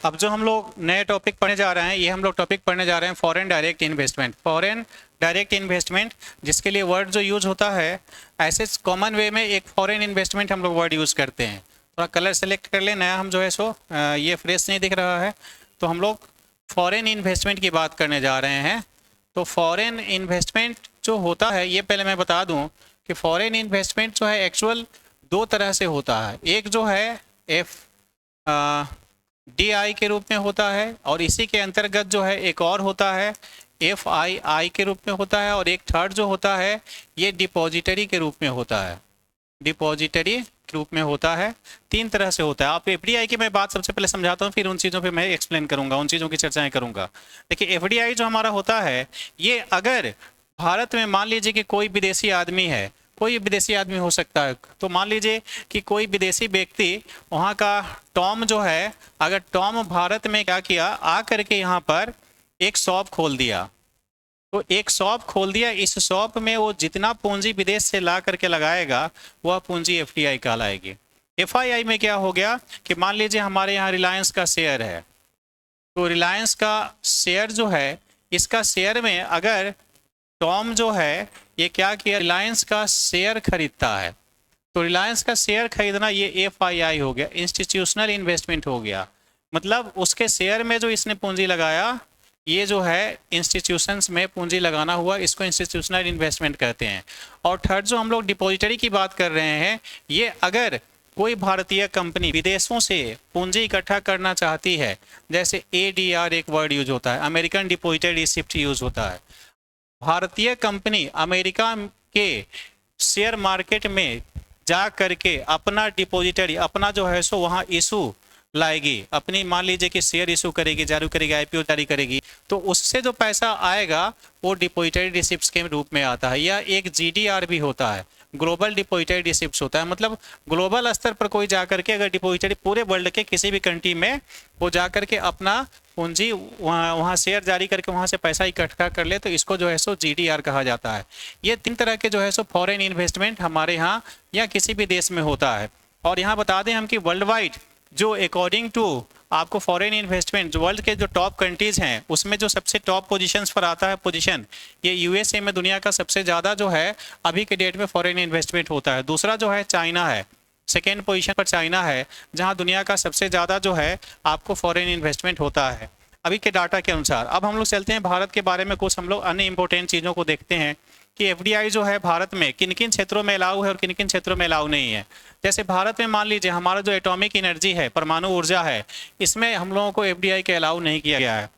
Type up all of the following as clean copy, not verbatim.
अब जो हम लोग नए टॉपिक पढ़ने जा रहे हैं, ये हम लोग टॉपिक पढ़ने जा रहे हैं foreign direct investment. Foreign direct investment, जिसके लिए वर्ड जो यूज होता है, ऐसे कॉमन वे में एक फॉरेन इन्वेस्टमेंट हम लोग वर्ड यूज़ करते हैं। थोड़ा कलर सेलेक्ट कर ले, नया हम जो है सो ये फ्रेश नहीं दिख रहा है, तो हम लोग फॉरेन इन्वेस्टमेंट की बात करने जा रहे हैं। तो फॉरेन इन्वेस्टमेंट जो होता है, ये पहले मैं बता दूं कि फॉरेन इन्वेस्टमेंट जो है एक्चुअल दो तरह से होता है। एक जो है FDI के रूप में होता है, और इसी के अंतर्गत जो है एक और होता है FII के रूप में होता है, और एक थर्ड जो होता है ये डिपॉजिटरी के रूप में होता है। डिपॉजिटरी के रूप में होता है, तीन तरह से होता है। आप FDI की मैं बात सबसे पहले समझाता हूँ, फिर उन चीज़ों पे मैं एक्सप्लेन करूँगा, उन चीज़ों की चर्चाएं करूँगा। देखिए FDI जो हमारा होता है, ये अगर भारत में मान लीजिए कि कोई विदेशी आदमी है, कोई विदेशी आदमी हो सकता है, तो मान लीजिए कि कोई विदेशी व्यक्ति वहाँ का टॉम जो है, अगर टॉम भारत में क्या किया, आ करके यहाँ पर एक शॉप खोल दिया, तो एक शॉप खोल दिया, इस शॉप में वो जितना पूंजी विदेश से ला करके लगाएगा वह पूंजी FDI कहलाएगी। FII में क्या हो गया कि मान लीजिए हमारे यहाँ रिलायंस का शेयर है, तो रिलायंस का शेयर जो है, इसका शेयर में अगर टॉम जो है ये क्या किया, रिलायंस का शेयर खरीदता है, तो रिलायंस का शेयर खरीदना ये FII हो गया, इंस्टीट्यूशनल इन्वेस्टमेंट हो गया। मतलब उसके शेयर में जो इसने पूंजी लगाया, ये जो है इंस्टीट्यूशंस में पूंजी लगाना हुआ, इसको इंस्टीट्यूशनल इन्वेस्टमेंट कहते हैं। और थर्ड जो हम लोग डिपॉजिटरी की बात कर रहे हैं, ये अगर कोई भारतीय कंपनी विदेशों से पूंजी इकट्ठा करना चाहती है, जैसे ADR एक वर्ड यूज होता है, अमेरिकन डिपॉजिटरी रिसिप्ट यूज होता है। भारतीय कंपनी अमेरिका के शेयर मार्केट में जा करके अपना डिपॉजिटरी, अपना जो है सो वहाँ इशू लाएगी, अपनी मान लीजिए कि शेयर इशू करेगी, जारी करेगी, IPO जारी करेगी, तो उससे जो पैसा आएगा वो डिपॉजिटरी रिसिप्ट्स के रूप में आता है। या एक GDR भी होता है, ग्लोबल डिपॉजिटरी रिसिप्ट्स होता है। मतलब ग्लोबल स्तर पर कोई जा करके अगर डिपॉजिटरी पूरे वर्ल्ड के किसी भी कंट्री में वो जा करके अपना पूंजी वहाँ शेयर जारी करके वहाँ से पैसा इकट्ठा कर ले, तो इसको जो है सो GDR कहा जाता है। ये तीन तरह के जो है सो फॉरेन इन्वेस्टमेंट हमारे यहाँ या किसी भी देश में होता है। और यहाँ बता दें हम कि वर्ल्ड वाइड जो अकॉर्डिंग टू आपको फॉरेन इन्वेस्टमेंट, जो वर्ल्ड के जो टॉप कंट्रीज़ हैं, उसमें जो सबसे टॉप पोजीशंस पर आता है पोजीशन, ये USA में दुनिया का सबसे ज़्यादा जो है अभी के डेट में फॉरेन इन्वेस्टमेंट होता है। दूसरा जो है चाइना है, सेकेंड पोजीशन पर चाइना है, जहां दुनिया का सबसे ज़्यादा जो है आपको फॉरेन इन्वेस्टमेंट होता है अभी के डाटा के अनुसार। अब हम लोग चलते हैं भारत के बारे में, कुछ हम लोग अन्य इंपॉर्टेंट चीज़ों को देखते हैं कि FDI जो है भारत में किन किन क्षेत्रों में अलाउ है और किन किन क्षेत्रों में अलाउ नहीं है। जैसे भारत में मान लीजिए हमारा जो एटॉमिक एनर्जी है, परमाणु ऊर्जा है, इसमें हम लोगों को FDI के अलाउ नहीं किया गया है।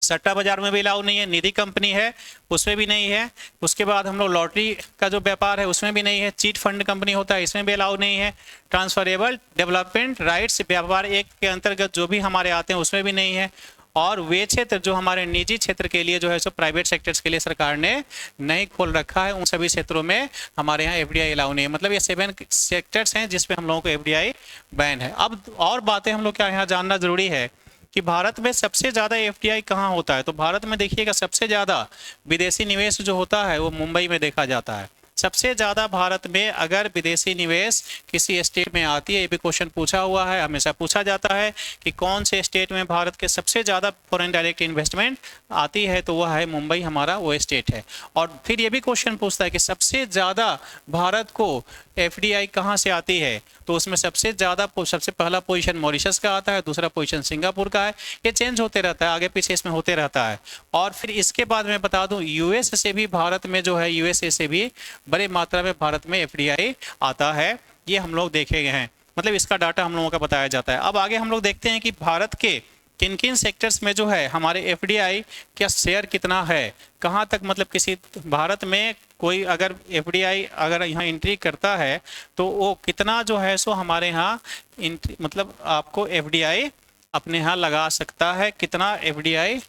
सट्टा बाजार में भी अलाउ नहीं है, निधि कंपनी है उसमें भी नहीं है, उसके बाद हम लोग लॉटरी का जो व्यापार है उसमें भी नहीं है, चीट फंड कंपनी होता है इसमें भी अलाउ नहीं है, ट्रांसफरेबल डेवलपमेंट राइट्स व्यापार एक के अंतर्गत जो भी हमारे आते हैं उसमें भी नहीं है। और वे क्षेत्र जो हमारे निजी क्षेत्र के लिए जो है सो प्राइवेट सेक्टर्स के लिए सरकार ने नहीं खोल रखा है, उन सभी क्षेत्रों में हमारे यहाँ FDI अलाउ नहीं है। मतलब ये 7 सेक्टर्स हैं जिसपे हम लोगों को FDI बैन है। अब और बातें हम लोग क्या यहाँ जानना जरूरी है कि भारत में सबसे ज़्यादा FDI कहाँ होता है। तो भारत में देखिएगा सबसे ज़्यादा विदेशी निवेश जो होता है वो मुंबई में देखा जाता है। सबसे ज़्यादा भारत में अगर विदेशी निवेश किसी स्टेट में आती है, ये भी क्वेश्चन पूछा हुआ है, हमेशा पूछा जाता है कि कौन से स्टेट में भारत के सबसे ज़्यादा फॉरेन डायरेक्ट इन्वेस्टमेंट आती है, तो वह है मुंबई, हमारा वो स्टेट है। और फिर ये भी क्वेश्चन पूछता है कि सबसे ज़्यादा भारत को FDI कहाँ से आती है, तो उसमें सबसे पहला पोजीशन मॉरिशस का आता है, दूसरा पोजीशन सिंगापुर का है। ये चेंज होते रहता है, आगे पीछे इसमें होते रहता है। और फिर इसके बाद मैं बता दूं US से भी भारत में जो है, USA से भी बड़े मात्रा में भारत में FDI आता है, ये हम लोग देखे गए हैं। मतलब इसका डाटा हम लोगों का बताया जाता है। अब आगे हम लोग देखते हैं कि भारत के किन किन सेक्टर्स में जो है हमारे FDI का शेयर कितना है, कहाँ तक, मतलब किसी भारत में कोई अगर FDI अगर यहाँ एंट्री करता है तो वो कितना जो है सो हमारे यहाँ मतलब आपको FDI अपने यहाँ लगा सकता है, कितना FDI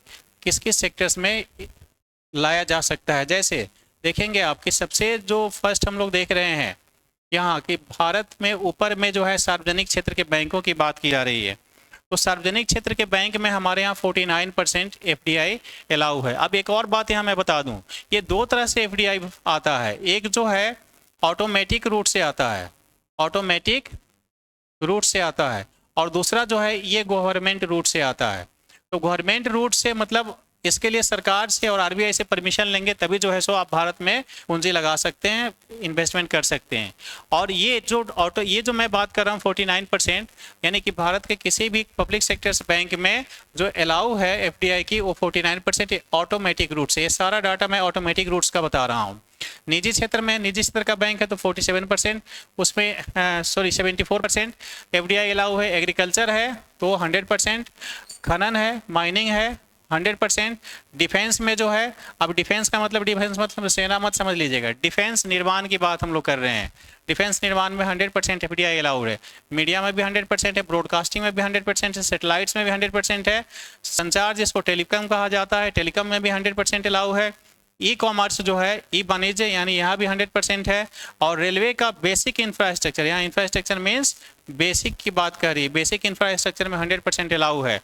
किस किस सेक्टर्स में लाया जा सकता है। जैसे देखेंगे आपकी सबसे जो फर्स्ट हम लोग देख रहे हैं यहाँ कि भारत में ऊपर में जो है सार्वजनिक क्षेत्र के बैंकों की बात की जा रही है, तो सार्वजनिक क्षेत्र के बैंक में हमारे यहाँ 49% FDI अलाउ है। अब एक और बात यहाँ मैं बता दूँ, ये दो तरह से FDI आता है। एक जो है ऑटोमेटिक रूट से आता है, ऑटोमेटिक रूट से आता है, और दूसरा जो है ये गवर्नमेंट रूट से आता है। तो गवर्नमेंट रूट से मतलब इसके लिए सरकार से और आरबीआई से परमिशन लेंगे तभी जो है सो आप भारत में पूंजी लगा सकते हैं, इन्वेस्टमेंट कर सकते हैं। और ये जो मैं बात कर रहा हूँ 49%, यानी कि भारत के किसी भी पब्लिक सेक्टर्स बैंक में जो अलाउ है एफडीआई की वो 49% ऑटोमेटिक रूट से। ये सारा डाटा मैं ऑटोमेटिक रूट्स का बता रहा हूँ। निजी क्षेत्र का बैंक है तो 47%, उसमें 74% एफडीआई अलाउ है। एग्रीकल्चर है तो 100%, खनन है, माइनिंग है 100%। डिफेंस में जो है, अब डिफेंस मतलब सेना मत समझ लीजिएगा, डिफेंस निर्माण की बात हम लोग कर रहे हैं। डिफेंस निर्माण में 100% एफडीआई अलाउड है। मीडिया में भी 100% है, ब्रॉडकास्टिंग में भी 100% है, सैटेलाइट्स में भी 100% है, संचार जिसको टेलीकॉम कहा जाता है, टेलीकॉम में भी 100% अलाउ है। ई कॉमर्स जो है, ई वाणिज्य यानी यहाँ भी 100% है। और रेलवे का बेसिक इंफ्रास्ट्रक्चर, यहाँ इंफ्रास्ट्रक्चर मीन्स बेसिक की बात कर रही है, बेसिक इंफ्रास्ट्रक्चर में 100% अलाउ है।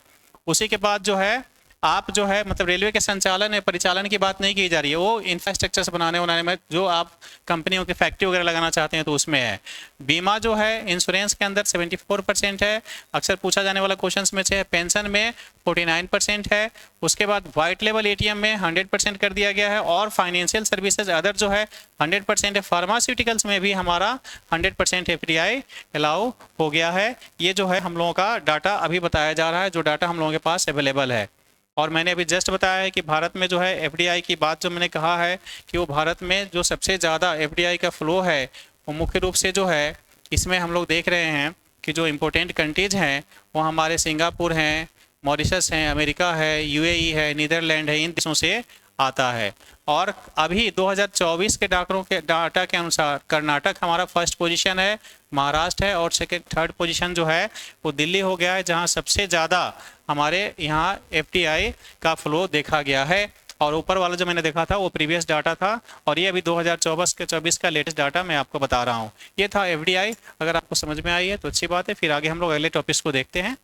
उसी के बाद जो है आप जो है मतलब रेलवे के संचालन या परिचालन की बात नहीं की जा रही है, वो इंफ्रास्ट्रक्चर्स बनाने में जो आप कंपनियों की फैक्ट्री वगैरह लगाना चाहते हैं तो उसमें है। बीमा जो है इंश्योरेंस के अंदर 74% है, अक्सर पूछा जाने वाला क्वेश्चंस में से है। पेंशन में 49% है। उसके बाद वाइट लेवल एटीएम में 100% कर दिया गया है। और फाइनेंशियल सर्विसेज अदर जो है 100% है। फार्मास्यूटिकल्स में भी हमारा 100% एफडीआई अलाउ हो गया है। ये जो है हम लोगों का डाटा अभी बताया जा रहा है, जो डाटा हम लोगों के पास अवेलेबल है। और मैंने अभी जस्ट बताया है कि भारत में जो है एफडीआई की बात जो मैंने कहा है कि वो भारत में जो सबसे ज़्यादा एफडीआई का फ्लो है वो मुख्य रूप से जो है इसमें हम लोग देख रहे हैं कि जो इम्पोर्टेंट कंट्रीज हैं वो हमारे सिंगापुर हैं, मॉरिशस हैं, अमेरिका है, यूएई है, नीदरलैंड है, इन देशों से आता है। और अभी 2024 के डाटा के अनुसार कर्नाटक हमारा फर्स्ट पोजीशन है, महाराष्ट्र है और थर्ड पोजीशन जो है वो दिल्ली हो गया है, जहां सबसे ज़्यादा हमारे यहाँ एफडीआई का फ्लो देखा गया है। और ऊपर वाला जो मैंने देखा था वो प्रीवियस डाटा था, और ये अभी 2024 का लेटेस्ट डाटा मैं आपको बता रहा हूँ। ये था एफडीआई। अगर आपको समझ में आई है तो अच्छी बात है, फिर आगे हम लोग अगले टॉपिक्स को देखते हैं।